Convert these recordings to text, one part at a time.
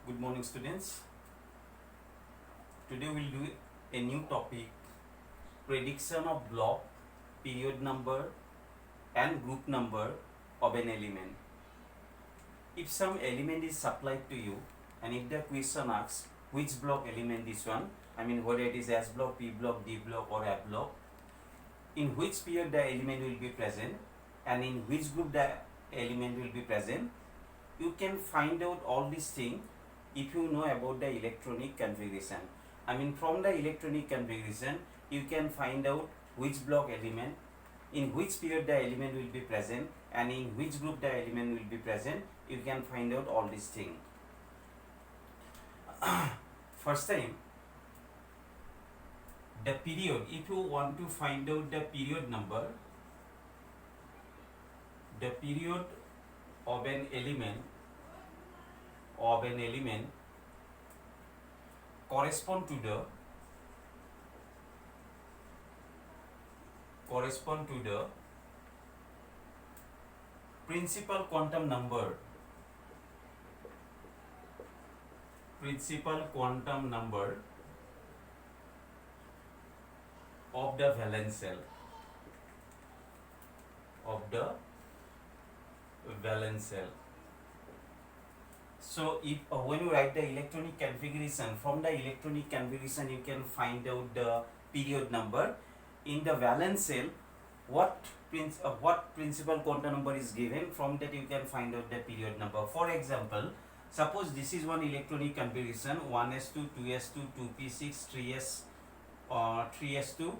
Good morning, students. Today we'll do a new topic, prediction of block, period number and group number of an element. If some element is supplied to you and if the question asks which block element this one, whether it is S block, P block, D block or F block, in which period the element will be present and in which group the element will be present, you can find out all these things if you know about the electronic configuration. From the electronic configuration, you can find out which block element, in which period the element will be present, and in which group the element will be present. You can find out all these things. First time, the period, if you want to find out the period number, the period of an element correspond to the principal quantum number of the valence cell So if when you write the electronic configuration, from the electronic configuration you can find out the period number. In the valence cell, what principal quantum number is given, from that you can find out the period number. For example, suppose this is one electronic configuration, 1s2, 2s2, 2p6, 3s2,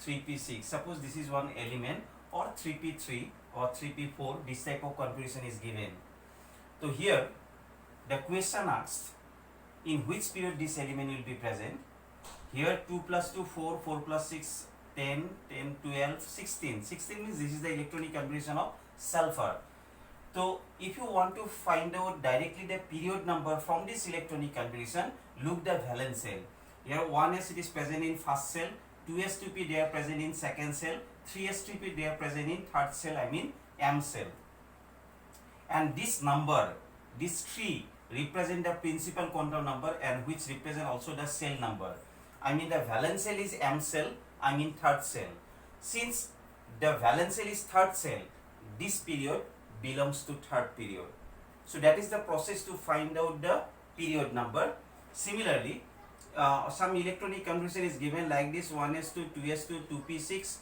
3p6. Suppose this is one element, or 3p3 or 3p4, this type of configuration is given. So here the question asks in which period this element will be present. Here 2 plus 2, 4, 4 plus 6, 10, 10, 12, 16. 16 means this is the electronic configuration of sulfur. So if you want to find out directly the period number from this electronic configuration, look the valence cell. Here 1s it is present in first cell, 2s2p they are present in second cell, 3s2p they are present in third cell, M cell. And this number, this 3 represent the principal quantum number and which represent also the cell number. The valence cell is M cell, third cell. Since the valence cell is third cell, this period belongs to third period. So that is the process to find out the period number. Similarly, some electronic configuration is given like this: 1s2, 2s2, 2p6,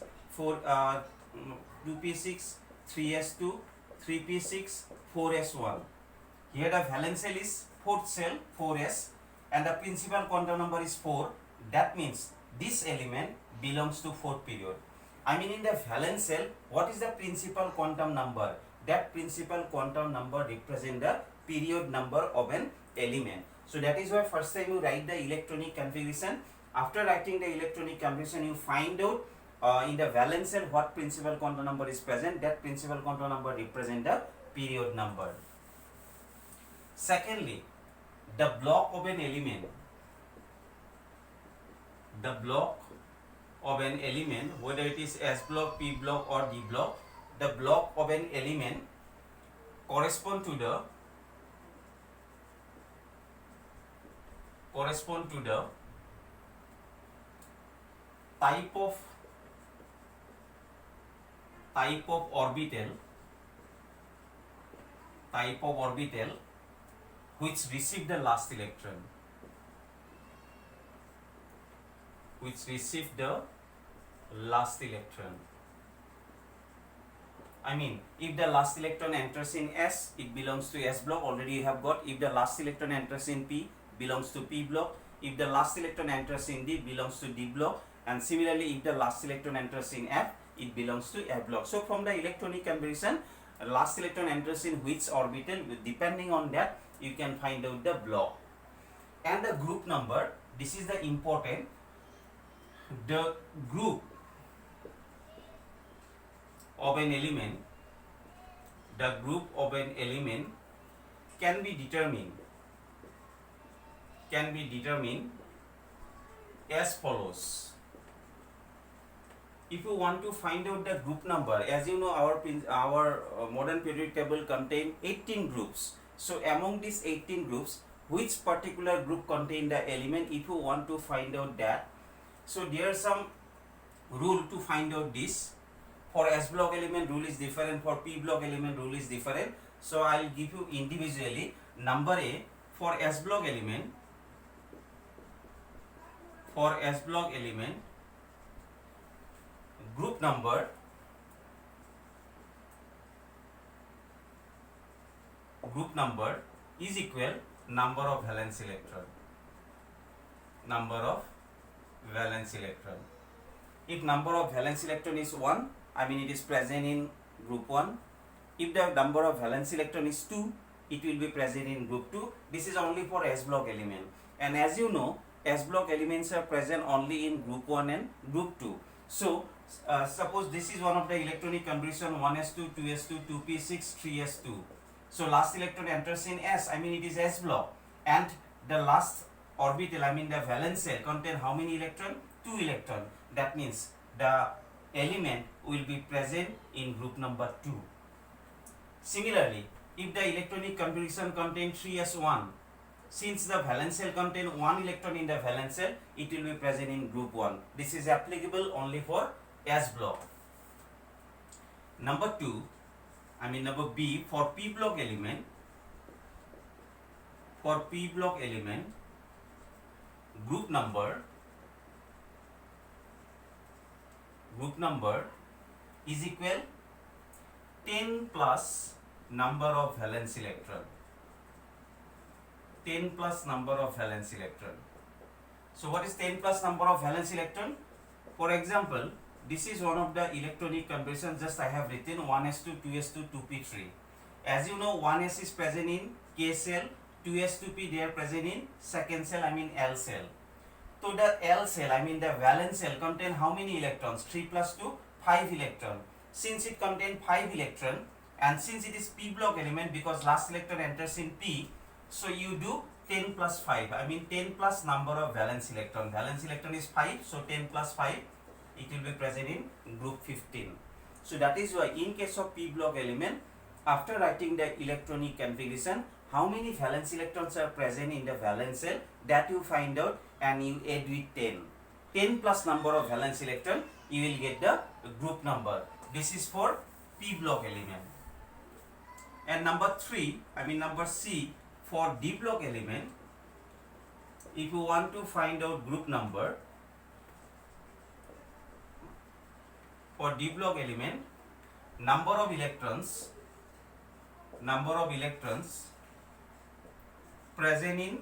2p6, 3s2, 3p6, 4s1. Here the valence cell is fourth cell, 4s, and the principal quantum number is 4. That means this element belongs to fourth period. In the valence cell, what is the principal quantum number? That principal quantum number represents the period number of an element. So that is why first time you write the electronic configuration. After writing the electronic configuration, you find out in the valence cell what principal quantum number is present. That principal quantum number represents the period number. Secondly, the block of an element, whether it is S block, P block or D block, the block of an element correspond to the type of orbital which receive the last electron. If the last electron enters in S, it belongs to S block, already you have got. If the last electron enters in P, belongs to P block. If the last electron enters in D, belongs to D block. And similarly, if the last electron enters in F, it belongs to F block. So from the electronic configuration, last electron enters in which orbital, depending on that, you can find out the block. And the group number, this is the important. The group of an element, can be determined as follows. If you want to find out the group number, as you know, our modern periodic table contain 18 groups. So among these 18 groups, which particular group contain the element. If you want to find out that, so there are some rule to find out this. For S block element rule is different, for P block element rule is different. So I'll give you individually. Number A, for S block element, group number is equal number of valence electron. If number of valence electron is 1, I mean it is present in group 1. If the number of valence electron is 2, it will be present in group 2. This is only for S block element. And as you know, S block elements are present only in group 1 and group 2. So suppose this is one of the electronic configuration, 1s2, 2s2, 2p6, 3s2. So last electron enters in S, I mean it is S block, and the last orbital, I mean the valence shell, contain how many electron? 2 electron. That means the element will be present in group number 2. Similarly, if the electronic configuration contain 3s1, since the valence shell contain 1 electron in the valence shell, it will be present in group 1. This is applicable only for S block. Number B, for P block element, group number is equal 10 plus number of valence electron. 10 plus number of valence electron. So what is 10 plus number of valence electron? For example, this is one of the electronic configuration, just I have written 1s2, 2s2, 2p3. As you know, 1s is present in K cell, 2s2p they are present in second cell, I mean L cell. So the L cell, I mean the valence cell, contain how many electrons? 3 plus 2, 5 electron. Since it contains 5 electron, and since it is P block element, because last electron enters in P, so you do 10 plus 5, I mean 10 plus number of valence electron. Valence electron is 5, so 10 plus 5, it will be present in group 15. So that is why in case of P block element, after writing the electronic configuration, how many valence electrons are present in the valence cell, that you find out and you add with 10. 10 plus number of valence electron, you will get the group number. This is for P block element. And number C, for D block element, if you want to find out group number, for D block element, number of electrons present in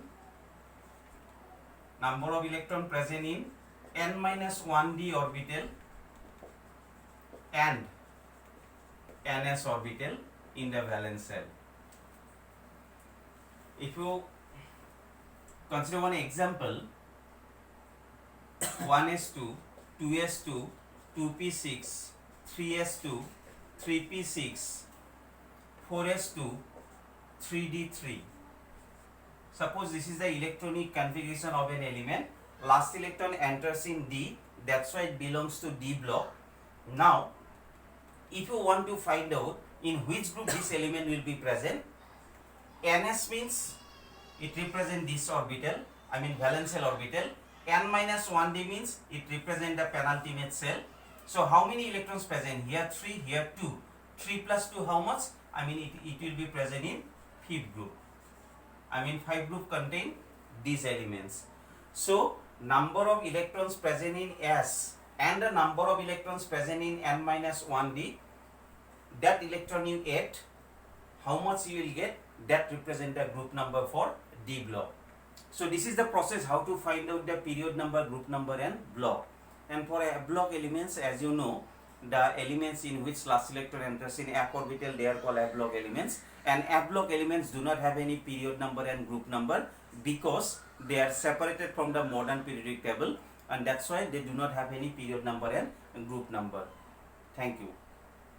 n-1d orbital and ns orbital in the valence shell. If you consider one example, 1s2, 2s2, 2p6, 3s2, 3p6, 4s2, 3d3. Suppose this is the electronic configuration of an element. Last electron enters in D, that's why it belongs to D block. Now, if you want to find out in which group this element will be present, ns means it represents this orbital, I mean valence shell orbital. n-1d means it represents the penultimate shell. So how many electrons present? Here 3, here 2. 3 plus 2 how much? I mean it will be present in 5th group. I mean 5 group contain these elements. So number of electrons present in S and the number of electrons present in n-1d, that electron you add, how much you will get, that represent the group number for D block. So this is the process how to find out the period number, group number and block. And for F block elements, as you know, the elements in which last electron enters in F orbital, they are called F block elements. And F block elements do not have any period number and group number because they are separated from the modern periodic table, and that's why they do not have any period number and group number. Thank you.